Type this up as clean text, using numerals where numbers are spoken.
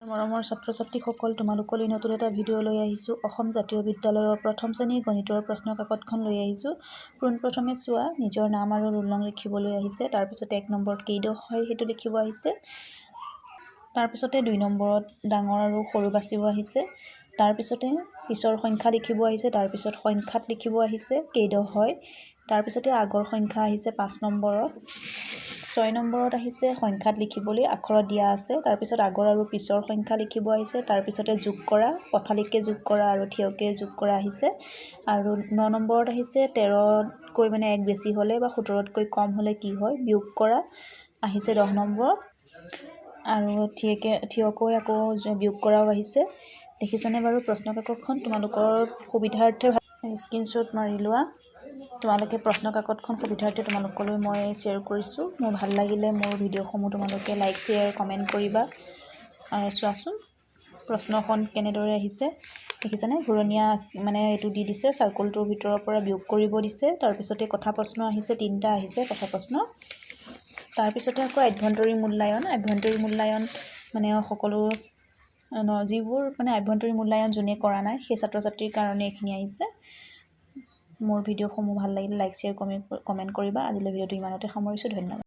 মৰমৰ ছাত্ৰ-ছাত্ৰীসকল, তোমালোকলৈ নতুন এটা ভিডিঅ' লৈ আহিছোঁ। অসম জাতীয় বিদ্যালয়ৰ প্ৰথম শ্ৰেণীৰ গণিতৰ প্ৰশ্ন কাকতখন লৈ আহিছোঁ। পোনপ্ৰথমে চোৱা, নিজৰ নাম আৰু ৰোল নং লিখিবলৈ আহিছে। তাৰপিছতে 1 নম্বৰত কেইডোখ হয় সেইটো লিখিব আহিছে। তাৰপিছতে 2 নম্বৰত ডাঙৰ আৰু সৰু বাচিব আহিছে। তাৰপিছতে পিছৰ সংখ্যা লিখিব আহিছে। তাৰপিছত সংখ্যাত লিখিব আহিছে কেইডোখ হয়। তাৰপিছতে আগৰ সংখ্যা আহিছে 5 নম্বৰত। 6 নম্বৰত আহিছে সংখ্যাত লিখিবলৈ আখৰত দিয়া আছে। তাৰপিছত আগৰ আৰু পিছৰ সংখ্যা লিখিব আহিছে। তাৰপিছতে যোগ কৰা, পথালিকে যোগ কৰা আৰু থিয়কে যোগ কৰা আহিছে। আৰু 9 নম্বৰত আহিছে 13তকৈ 1 বেছি হ'লে বা 17তকৈ কম হ'লে কি হয় বিয়োগ কৰা আহিছে 10 নম্বৰত। আৰু থিয়কৈ আকৌ বিয়োগ কৰাও আহিছে। দেখিছানে বাৰু প্ৰশ্ন কাকতখন? তোমালোকৰ সুবিধাৰ্থে স্ক্ৰীনশ্বট মাৰি লোৱা। তোমালোকে প্ৰশ্ন কাকতখন সুবিধাৰ্থে তোমালোকলৈ মই শ্বেয়াৰ কৰিছোঁ। মোৰ ভাল লাগিলে মোৰ ভিডিঅ'সমূহ তোমালোকে লাইক, শ্বেয়াৰ, কমেণ্ট কৰিবা। চোৱাচোন প্ৰশ্নখন কেনেদৰে আহিছে দেখিছানে? ঘূৰণীয়া এইটো দি দিছে, চাৰ্কলটোৰ ভিতৰৰ পৰা বিয়োগ কৰিব দিছে। তাৰপিছতে কথা প্ৰশ্ন আহিছে, 3টা আহিছে কথা প্ৰশ্ন। তাৰপিছতে আকৌ আভ্যন্তৰীণ মূল্যায়ন সকলো যিবোৰ আভ্যন্তৰীণ মূল্যায়ন যোনে কৰা নাই সেই ছাত্ৰ ছাত্ৰীৰ কাৰণে এইখিনি আহিছে। মোৰ ভিডিঅ'সমূহ ভাল লাগিলে লাইক, শ্বেয়াৰ, কমেণ্ট কৰিবা। আজিলৈ ভিডিঅ'টো ইমানতে সামৰিছোঁ। ধন্যবাদ।